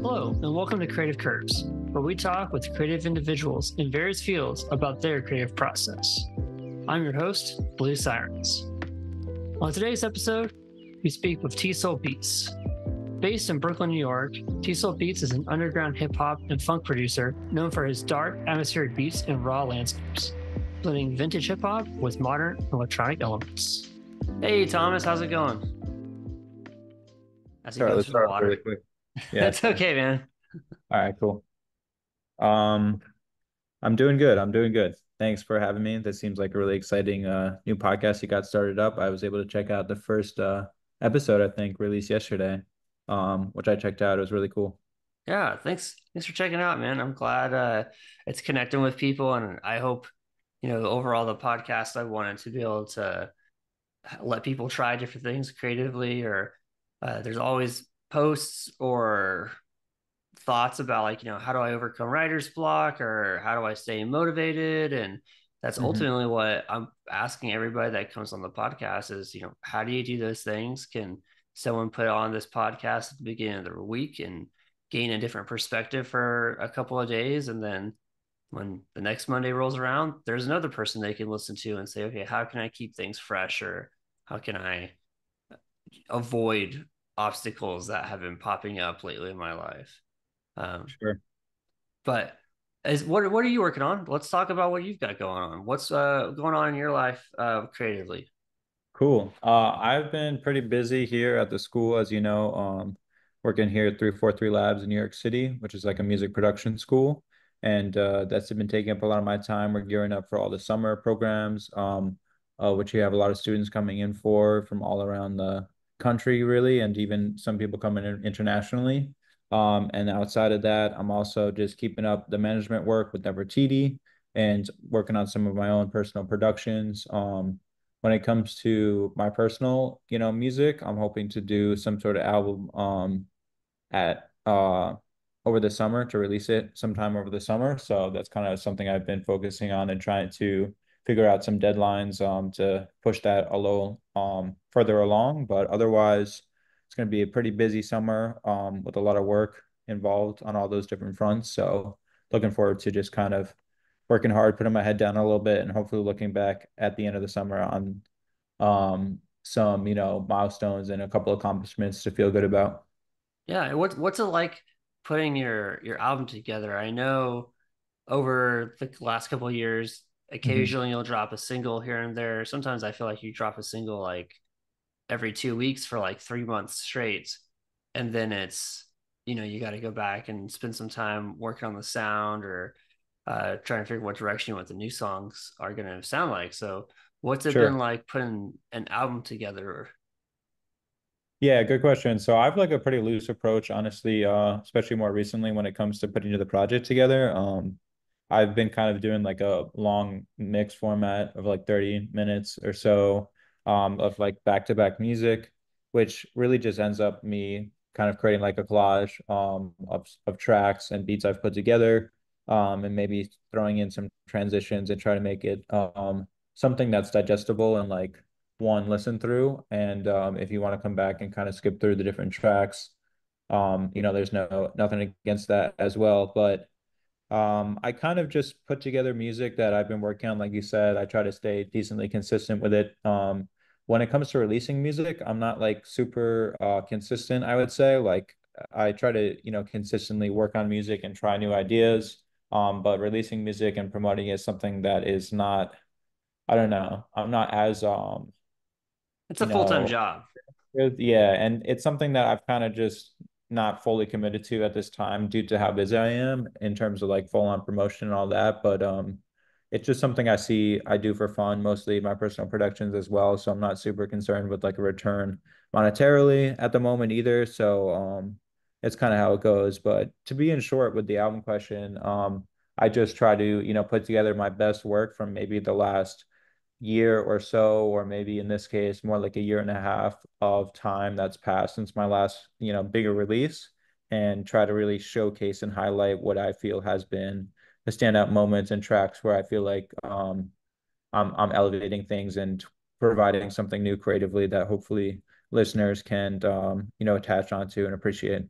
Hello, and welcome to Creative Curves, where we talk with creative individuals in various fields about their creative process. I'm your host, Blue Sirens. On today's episode, we speak with Tsol Beats. Based in Brooklyn, New York, Tsol Beats is an underground hip hop and funk producer known for his dark, atmospheric beats and raw landscapes, blending vintage hip hop with modern electronic elements. Hey, Thomas, how's it going? As he Sorry, goes let's for the start off really water. quick. Yeah, That's sure. okay, man. All right, cool. Um, I'm doing good. I'm doing good. Thanks for having me. This seems like a really exciting new podcast you got started up. I was able to check out the first episode, I think, released yesterday. Which I checked out. It was really cool. Yeah, thanks for checking out, man. I'm glad it's connecting with people, and I hope, overall the podcast I wanted to be able to let people try different things creatively, or there's always posts or thoughts about, like, how do I overcome writer's block, or how do I stay motivated? And that's Hmm. ultimately what I'm asking everybody that comes on the podcast is, how do you do those things? Can someone put on this podcast at the beginning of the week and gain a different perspective for a couple of days, and then when the next Monday rolls around, there's another person they can listen to and say, okay, how can I keep things fresh, or how can I avoid obstacles that have been popping up lately in my life? Um, Sure. but what are you working on? Let's talk about what you've got going on. What's going on in your life creatively? Cool. I've been pretty busy here at the school, as you know, working here at 343 Labs in New York City, which is like a music production school. And that's been taking up a lot of my time. We're gearing up for all the summer programs, which we have a lot of students coming in for from all around the country, really, and even some people coming in internationally. And outside of that, I'm also just keeping up the management work with Nefertiti and working on some of my own personal productions. When it comes to my personal, music, I'm hoping to do some sort of album at over the summer to release it sometime over the summer. So that's kind of something I've been focusing on and trying to figure out some deadlines to push that a little further along. But otherwise, it's going to be a pretty busy summer with a lot of work involved on all those different fronts. So looking forward to just kind of working hard, putting my head down a little bit, and hopefully looking back at the end of the summer on some, milestones and a couple accomplishments to feel good about. Yeah, what's it like putting your album together? I know over the last couple of years, Mhm. occasionally you'll drop a single here and there. Sometimes I feel like you drop a single like every 2 weeks for like 3 months straight, and then it's you got to go back and spend some time working on the sound, or trying to figure what direction you want the new songs are going to sound like. So what's it been Sure. like putting an album together? Yeah, good question. So I've like a pretty loose approach, honestly, especially more recently when it comes to putting the project together. I've been kind of doing like a long mix format of like 30 minutes or so of like back-to-back music, which really just ends up me kind of creating like a collage of tracks and beats I've put together, and maybe throwing in some transitions and try to make it something that's digestible and like one listen through. And if you want to come back and kind of skip through the different tracks, there's nothing against that as well. But I kind of just put together music that I've been working on. Like you said, I try to stay decently consistent with it. When it comes to releasing music, I'm not like super consistent, I would say. Like I try to, consistently work on music and try new ideas. But releasing music and promoting is something that is not, I don't know. I'm not as It's a you full-time know, job. yeah, and it's something that I've kind of just not fully committed to at this time due to how busy I am in terms of like full on promotion and all that. But it's just something I do for fun, mostly my personal productions as well. So I'm not super concerned with like a return monetarily at the moment either. So it's kind of how it goes. But to be in short with the album question, I just try to, put together my best work from maybe the last year or so, or maybe in this case, more like a year and a half of time that's passed since my last, bigger release, and try to really showcase and highlight what I feel has been the standout moments and tracks where I feel like I'm elevating things and providing something new creatively that hopefully listeners can attach onto and appreciate.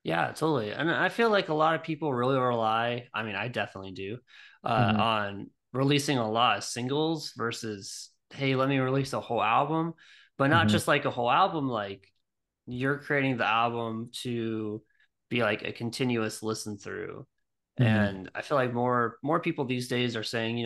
Yeah, totally. And I feel like a lot of people really rely, I mean, I definitely do, Hmm. on releasing a lot of singles versus, hey, let me release a whole album, but not Hmm. just like a whole album, like you're creating the album to be like a continuous listen through. Hmm. And I feel like more people these days are saying,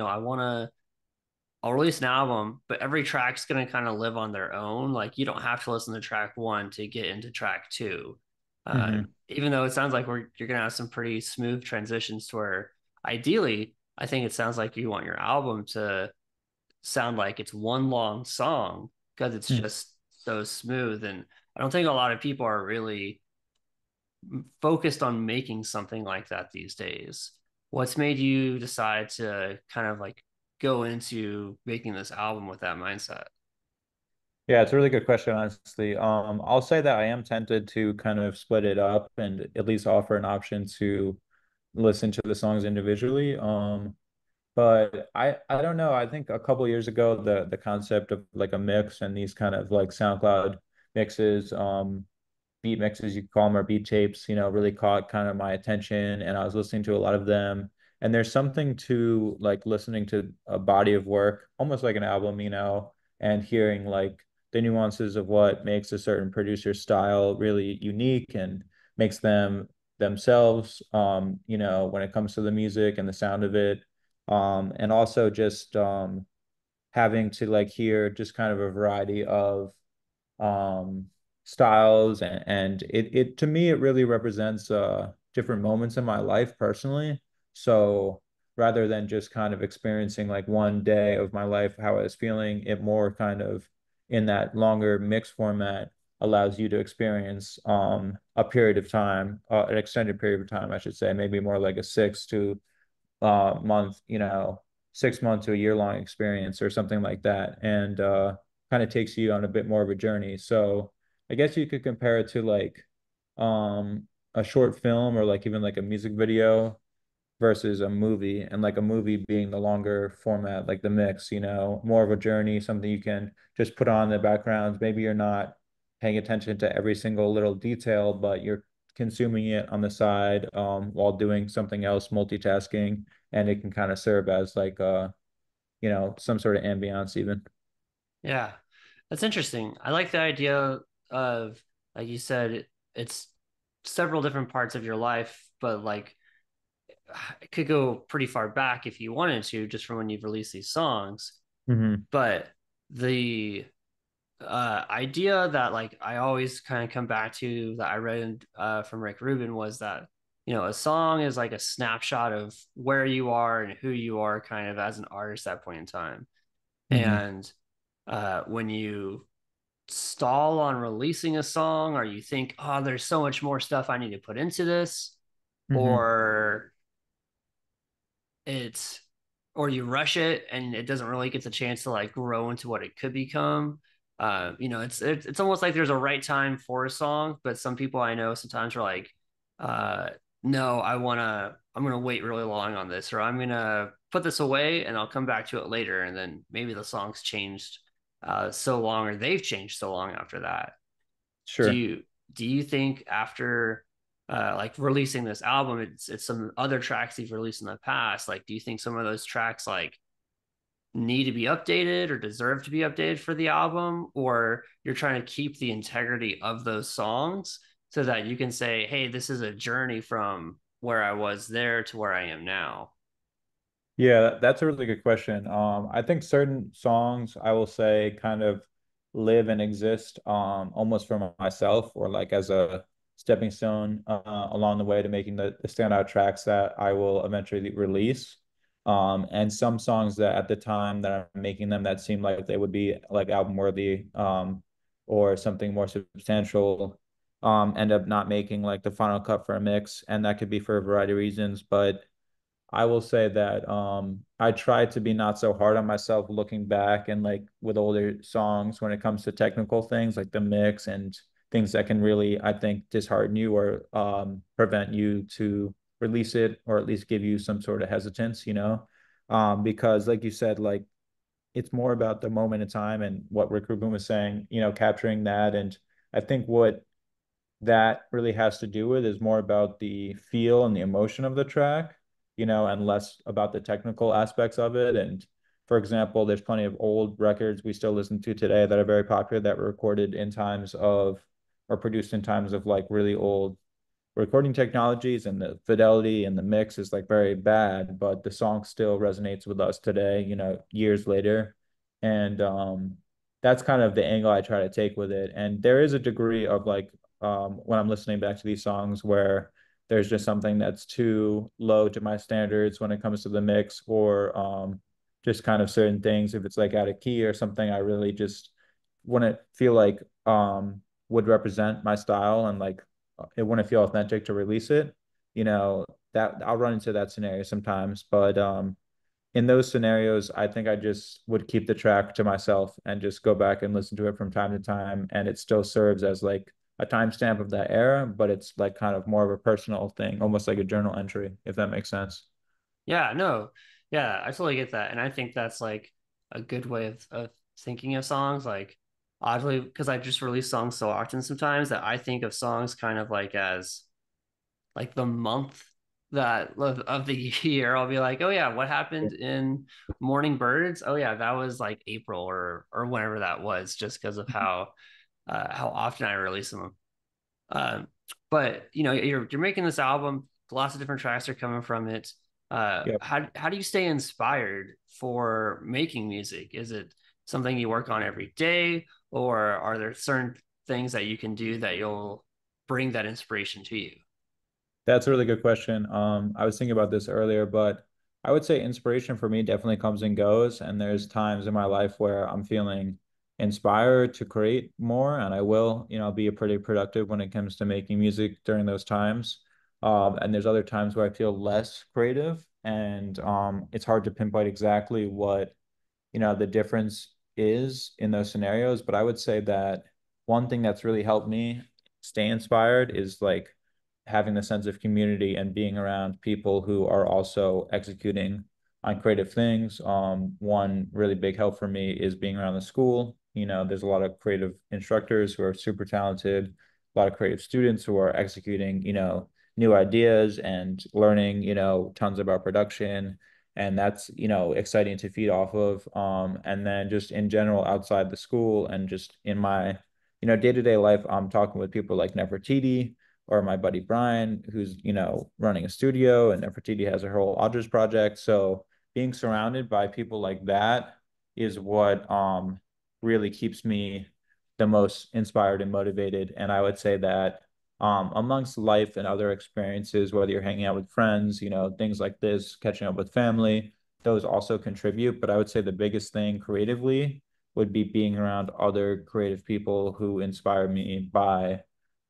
I'll release an album, but every track's gonna kind of live on their own. Like you don't have to listen to track one to get into track two. Hmm. Even though it sounds like you're gonna have some pretty smooth transitions to where ideally, I think it sounds like you want your album to sound like it's one long song because it's just so smooth. And I don't think a lot of people are really focused on making something like that these days. What's made you decide to kind of like go into making this album with that mindset? Yeah, it's a really good question, honestly. I'll say that I am tempted to kind of split it up and at least offer an option to listen to the songs individually. But I don't know. I think a couple years ago, the concept of like a mix and these kind of like SoundCloud mixes, beat mixes, you could call them, or beat tapes, really caught kind of my attention. And I was listening to a lot of them. And there's something to like listening to a body of work, almost like an album, and hearing like the nuances of what makes a certain producer's style really unique and makes them themselves, when it comes to the music and the sound of it. And also just having to like hear just kind of a variety of um styles, and it to me it really represents different moments in my life personally. So rather than just kind of experiencing like one day of my life how I was feeling, it more kind of in that longer mix format allows you to experience a period of time, an extended period of time I should say, maybe more like a 6 to month, 6 months to a year long experience or something like that. And kind of takes you on a bit more of a journey. So I guess you could compare it to like a short film or like even like a music video versus a movie, and like a movie being the longer format, like the mix, more of a journey, something you can just put on the background. Maybe you're not paying attention to every single little detail, but you're consuming it on the side while doing something else, multitasking, and it can kind of serve as like some sort of ambiance even. Yeah, that's interesting. I like the idea of, like you said, it's several different parts of your life, but like it could go pretty far back if you wanted to, just from when you've released these songs. Hmm. But the idea that like I always kind of come back to that I read from Rick Rubin was that a song is like a snapshot of where you are and who you are kind of as an artist at that point in time. Hmm. And when you stall on releasing a song or you think, oh, there's so much more stuff I need to put into this, Hmm. or it's or you rush it and it doesn't really get the chance to like grow into what it could become. It's almost like there's a right time for a song, but some people I know sometimes are like, uh, no, I'm gonna wait really long on this, or I'm gonna put this away and I'll come back to it later, and then maybe the song's changed so long, or they've changed so long after that. Do Sure. you do you think after like releasing this album, it's some other tracks you've released in the past? Like, do you think some of those tracks like need to be updated or deserve to be updated for the album, or you're trying to keep the integrity of those songs so that you can say, hey, this is a journey from where I was there to where I am now? Yeah, that's a really good question. I think certain songs I will say kind of live and exist almost for myself, or like as a stepping stone along the way to making the standout tracks that I will eventually release. And some songs that at the time that I'm making them that seem like they would be like album worthy or something more substantial end up not making like the final cut for a mix, and that could be for a variety of reasons, but I will say that I try to be not so hard on myself looking back and like with older songs when it comes to technical things like the mix and things that can really, I think, dishearten you or prevent you to release it or at least give you some sort of hesitance, because like you said, like it's more about the moment in time and what Rick Rubin was saying, capturing that. And I think what that really has to do with is more about the feel and the emotion of the track, and less about the technical aspects of it. And for example, there's plenty of old records we still listen to today that are very popular that were recorded in times of or produced in times of like really old recording technologies, and the fidelity and the mix is like very bad, but the song still resonates with us today, years later. And that's kind of the angle I try to take with it. And there is a degree of like when I'm listening back to these songs where there's just something that's too low to my standards when it comes to the mix, or just kind of certain things. If it's like out of key or something, I really just wouldn't feel like would represent my style, and like it wouldn't feel authentic to release it. That I'll run into that scenario sometimes, but in those scenarios, I think I just would keep the track to myself and just go back and listen to it from time to time, and it still serves as like a timestamp of that era, but it's like kind of more of a personal thing, almost like a journal entry, if that makes sense. Yeah, no, yeah, I totally get that, and I think that's like a good way of thinking of songs. Like, oddly, because I just release songs so often sometimes that I think of songs kind of like as like the month that of the year. I'll be like, oh yeah, what happened in Morning Birds? Oh yeah, that was like April or whenever that was, just because of how often I release them. Um, but you're making this album. Lots of different tracks are coming from it. Yeah. How do you stay inspired for making music? Is it something you work on every day, or are there certain things that you can do that you'll bring that inspiration to you? That's a really good question. I was thinking about this earlier, but I would say inspiration for me definitely comes and goes. And there's times in my life where I'm feeling inspired to create more, and I will, be pretty productive when it comes to making music during those times. And there's other times where I feel less creative, and it's hard to pinpoint exactly what the difference is in those scenarios. But I would say that one thing that's really helped me stay inspired is like having the sense of community and being around people who are also executing on creative things. One really big help for me is being around the school. There's a lot of creative instructors who are super talented, a lot of creative students who are executing, new ideas and learning, tons about production, and that's exciting to feed off of. And then just in general outside the school and just in my day-to-day life, I'm talking with people like Nefertiti or my buddy Brian, who's running a studio, and Nefertiti has her whole Audrey's project. So being surrounded by people like that is what really keeps me the most inspired and motivated. And I would say that amongst life and other experiences, whether you're hanging out with friends, things like this, catching up with family, those also contribute. But I would say the biggest thing creatively would be being around other creative people who inspire me by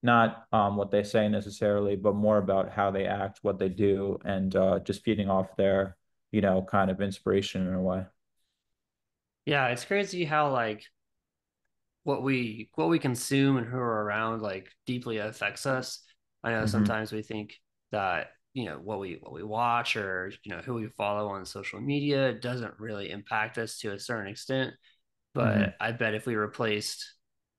not what they say necessarily, but more about how they act, what they do, and just feeding off their, kind of inspiration in a way. Yeah, it's crazy how like what we consume and who are around like deeply affects us. I know Hmm. sometimes we think that what we watch or who we follow on social media doesn't really impact us to a certain extent. Hmm. But I bet if we replaced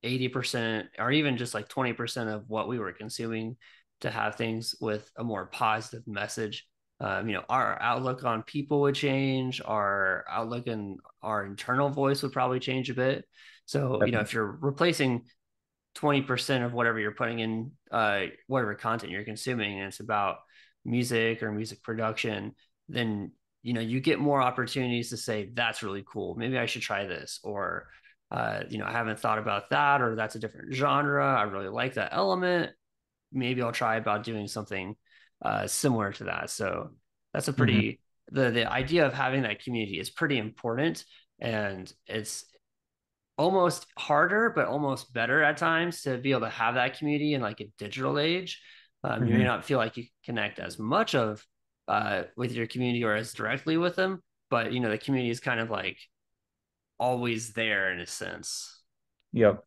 80% or even just like 20% of what we were consuming to have things with a more positive message, our outlook on people would change, our outlook and our internal voice would probably change a bit. So, Definitely. if you're replacing 20% of whatever you're putting in, whatever content you're consuming, and it's about music or music production, then you get more opportunities to say that's really cool. Maybe I should try this, or I haven't thought about that, or that's a different genre. I really like that element. Maybe I'll try about doing something similar to that. So that's a Hmm. pretty the idea of having that community is pretty important, and it's almost harder, but almost better at times to be able to have that community in like a digital age. You may Hmm. not feel like you connect as much of with your community or as directly with them, but the community is kind of like always there in a sense. Yep.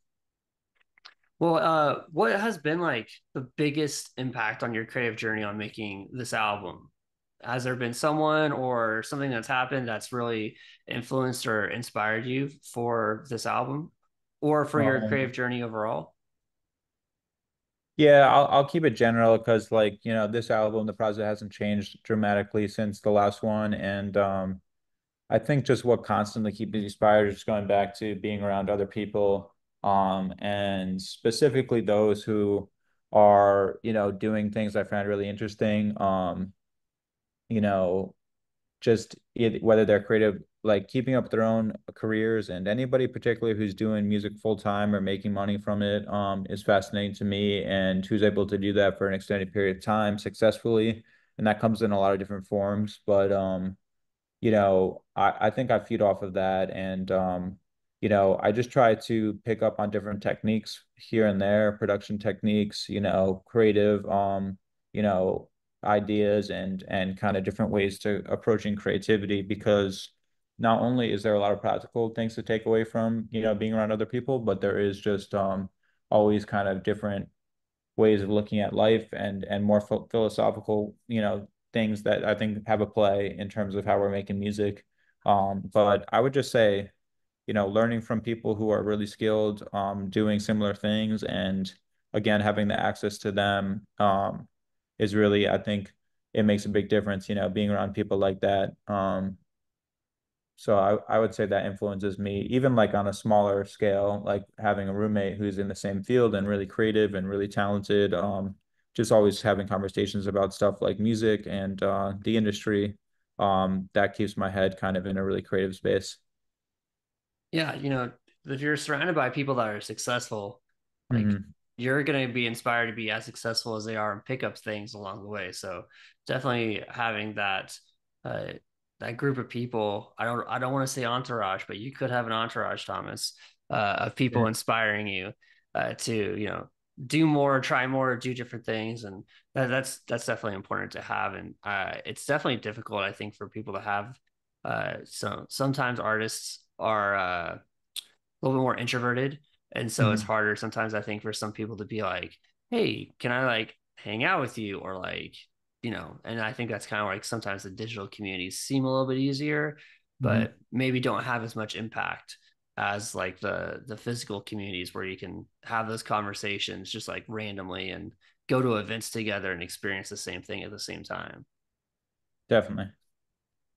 Well, what has been like the biggest impact on your creative journey on making this album? has there been someone or something that's happened that's really influenced or inspired you for this album or for your creative Um, journey overall? yeah, I'll keep it general because this album, the process hasn't changed dramatically since the last one. And I think just what constantly keeps me inspired is just going back to being around other people, and specifically those who are, doing things I find really interesting. You know, whether they're creative, like keeping up their own careers, and anybody particularly who's doing music full time or making money from it, is fascinating to me, and who's able to do that for an extended period of time successfully. And that comes in a lot of different forms. But I think I feed off of that. And I just try to pick up on different techniques here and there, production techniques, creative, you know, ideas, and kind of different ways to approaching creativity, because not only is there a lot of practical things to take away from, being around other people, but there is just always kind of different ways of looking at life, and more philosophical, things that I think have a play in terms of how we're making music. But I would just say, learning from people who are really skilled, doing similar things, and again, having the access to them, is really, I think it makes a big difference, being around people like that. So I would say that influences me, even like on a smaller scale, like having a roommate who's in the same field and really creative and really talented. Just always having conversations about stuff like music and the industry. That keeps my head kind of in a really creative space. Yeah, if you're surrounded by people that are successful, like Hmm. you're going to be inspired to be as successful as they are and pick up things along the way. So definitely having uh that group of people, I don't want to say entourage, but you could have an entourage, Thomas, of people Yeah, inspiring you to, do more, try more, do different things. And that's definitely important to have. And it's definitely difficult, I think, for people to have so sometimes artists are a little bit more introverted, and so it's hmm, harder sometimes, I think, for some people to be like, "Hey, can I like hang out with you?" Or like, and I think that's kind of like sometimes the digital communities seem a little bit easier, hmm. but maybe don't have as much impact as like the physical communities where you can have those conversations just like randomly and go to events together and experience the same thing at the same time. Definitely.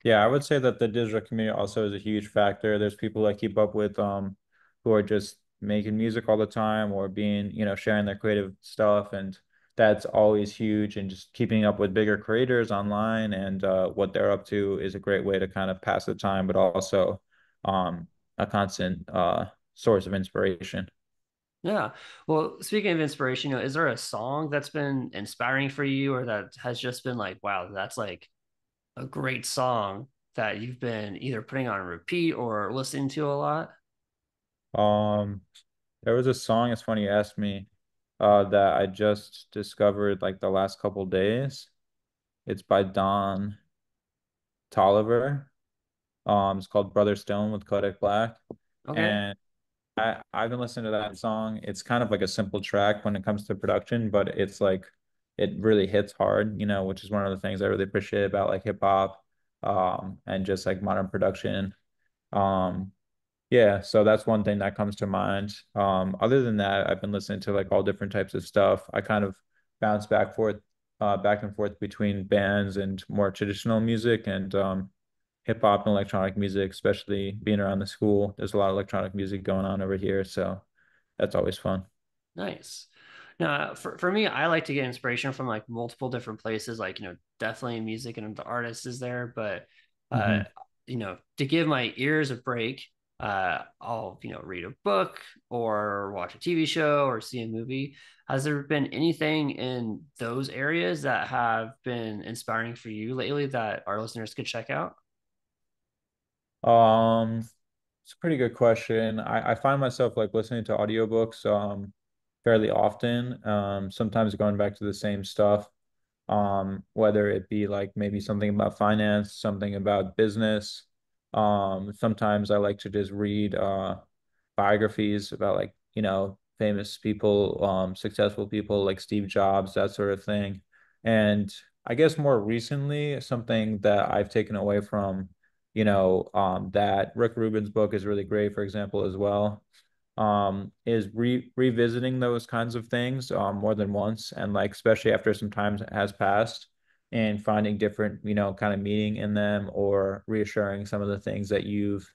Yeah, I would say that the digital community also is a huge factor. There's people I keep up with, who are just making music all the time, or being, sharing their creative stuff, and that's always huge. And just keeping up with bigger creators online, and what they're up to is a great way to kind of pass the time, but also a constant source of inspiration. Yeah. Well, speaking of inspiration, is there a song that's been inspiring for you or that has just been like, wow, that's like a great song that you've been either putting on repeat or listening to a lot? Um, there was a song, it's funny you asked me, that I just discovered like the last couple days. It's by Don Tolliver. It's called Brother Stone with Kodak Black. Okay. And I've been listening to that song. It's kind of like a simple track when it comes to production, but it's like it really hits hard, which is one of the things I really appreciate about like hip hop, and just like modern production. Um, yeah, so that's one thing that comes to mind. Other than that, I've been listening to like all different types of stuff. I kind of bounce back and forth between bands and more traditional music, and hip hop and electronic music, especially being around the school. There's a lot of electronic music going on over here, so that's always fun. Nice. Now, for me, I like to get inspiration from like multiple different places, like, definitely music and the artist is there, but, uh, Hmm. to give my ears a break, I'll, read a book or watch a TV show or see a movie. Has there been anything in those areas that have been inspiring for you lately that our listeners could check out? Um, it's a pretty good question. I find myself like listening to audiobooks fairly often. Sometimes going back to the same stuff. Whether it be like maybe something about finance, something about business. Sometimes I like to just read biographies about like, famous people, successful people like Steve Jobs, that sort of thing. And I guess more recently, something that I've taken away from, that Rick Rubin's book is really great, for example, as well, is revisiting those kinds of things more than once, and like especially after some time has passed, and finding different, kind of meaning in them, or reassuring some of the things that you've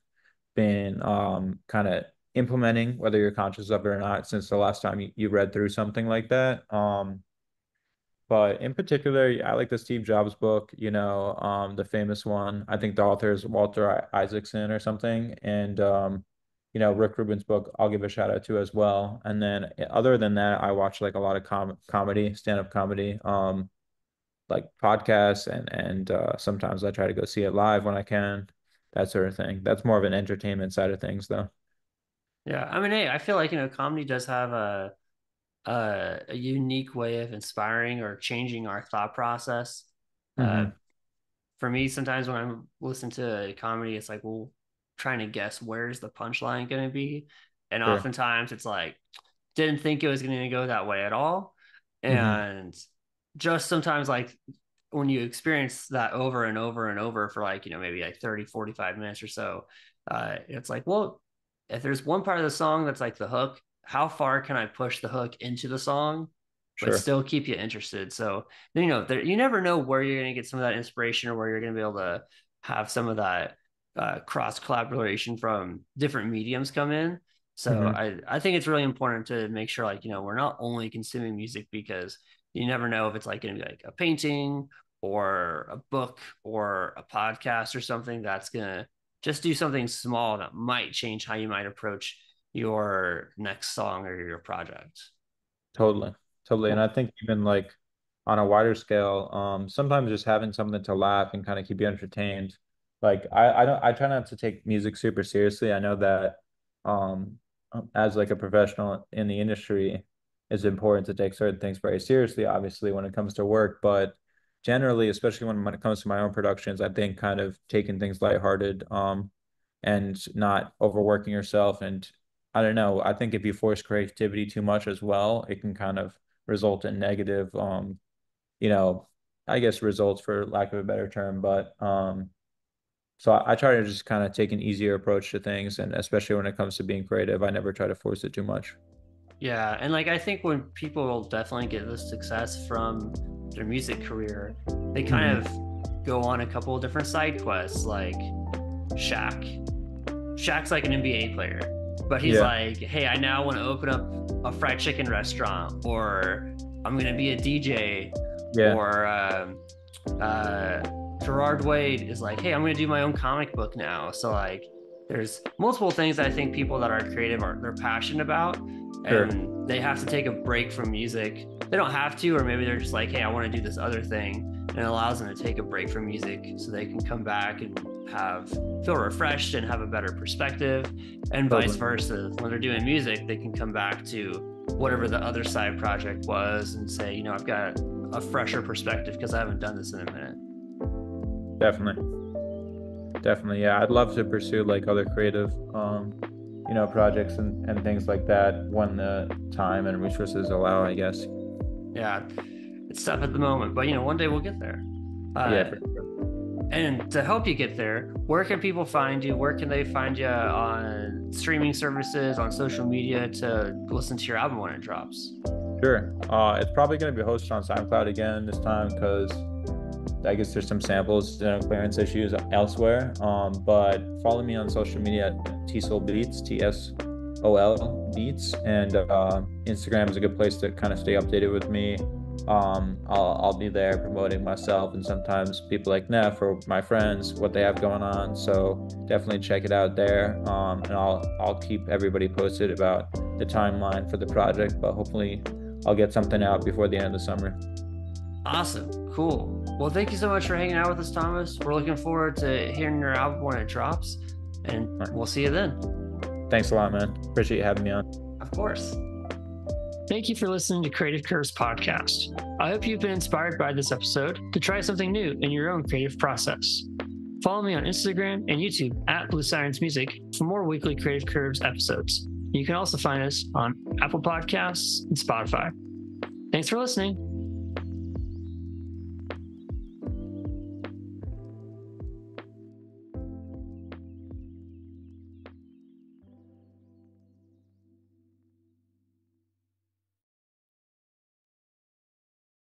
been kind of implementing, whether you're conscious of it or not, since the last time you read through something like that. But in particular, I like the Steve Jobs book, the famous one. I think the author is Walter Isaacson or something. And Rick Rubin's book, I'll give a shout out to as well. And then other than that, I watch like a lot of comedy, stand-up comedy, like podcasts, and sometimes I try to go see it live when I can, that sort of thing. That's more of an entertainment side of things though. Yeah, I mean, hey, I feel like comedy does have a unique way of inspiring or changing our thought process. Uh, Hmm. for me, sometimes when I'm listening to a comedy, it's like, well, trying to guess where's the punchline going to be, and Sure. oftentimes it's like, didn't think it was going to go that way at all, Hmm. and just sometimes like when you experience that over and over and over for like maybe like 30 45 minutes or so, it's like, well, if there's one part of the song that's like the hook, how far can I push the hook into the song but Sure. still keep you interested? So you never know where you're going to get some of that inspiration, or where you're going to be able to have some of that cross collaboration from different mediums come in. So Hmm. I think it's really important to make sure, like, we're not only consuming music, because you never know if it's like going to be like a painting or a book or a podcast or something that's going to just do something small that might change how you might approach your next song or your project. Totally. Totally. And Well, I think even like on a wider scale, sometimes just having something to laugh and kind of keep you entertained. Like I try not to take music super seriously. I know that um as like a professional in the industry, it's important to take certain things very seriously, obviously, when it comes to work. But generally, especially when it comes to my own productions, I think kind of taking things lighthearted, and not overworking yourself. And I don't know. I think if you force creativity too much as well, it can kind of result in negative, you know, I guess results, for lack of a better term. But so I try to just kind of take an easier approach to things, and especially when it comes to being creative, I never try to force it too much. yeah, and like I think when people definitely get the success from their music career, they kind Hmm. of go on a couple of different side quests. Like Shaq. Shaq's like an NBA player, but he's Yeah. like, hey, I now want to open up a fried chicken restaurant, or I'm gonna be a DJ, Yeah. or uh, Gerard Wade is like, hey, I'm gonna do my own comic book now. So like, there's multiple things that I think people that are creative are they're passionate about, Sure. and they have to take a break from music. They don't have to, or maybe they're just like, hey, I want to do this other thing, and it allows them to take a break from music so they can come back and have feel refreshed and have a better perspective, and vice Totally. versa. When they're doing music, they can come back to whatever the other side project was and say, I've got a fresher perspective because I haven't done this in a minute. Definitely. Definitely. Yeah. I'd love to pursue like other creative, projects and things like that when the time and resources allow, I guess. Yeah, it's tough at the moment, but one day we'll get there. Yeah, Uh, for sure. and to help you get there, where can people find you? Where can they find you on streaming services, on social media, to listen to your album when it drops? Sure. It's probably going to be hosted on SoundCloud again this time because I guess there's some samples, clearance issues elsewhere. But follow me on social media at Tsol Beats, TSOL Beats, and Instagram is a good place to kind of stay updated with me. I'll be there promoting myself and sometimes people like Neff or my friends what they have going on. So definitely check it out there. And I'll keep everybody posted about the timeline for the project, but hopefully I'll get something out before the end of the summer. Awesome. Cool. Well, thank you so much for hanging out with us, Thomas. We're looking forward to hearing your album when it drops, and All right. we'll see you then. Thanks a lot, man. Appreciate you having me on. Of course. Thank you for listening to Creative Curves Podcast. I hope you've been inspired by this episode to try something new in your own creative process. Follow me on Instagram and YouTube at Blue Sirens Music for more weekly Creative Curves episodes. You can also find us on Apple Podcasts and Spotify. Thanks for listening.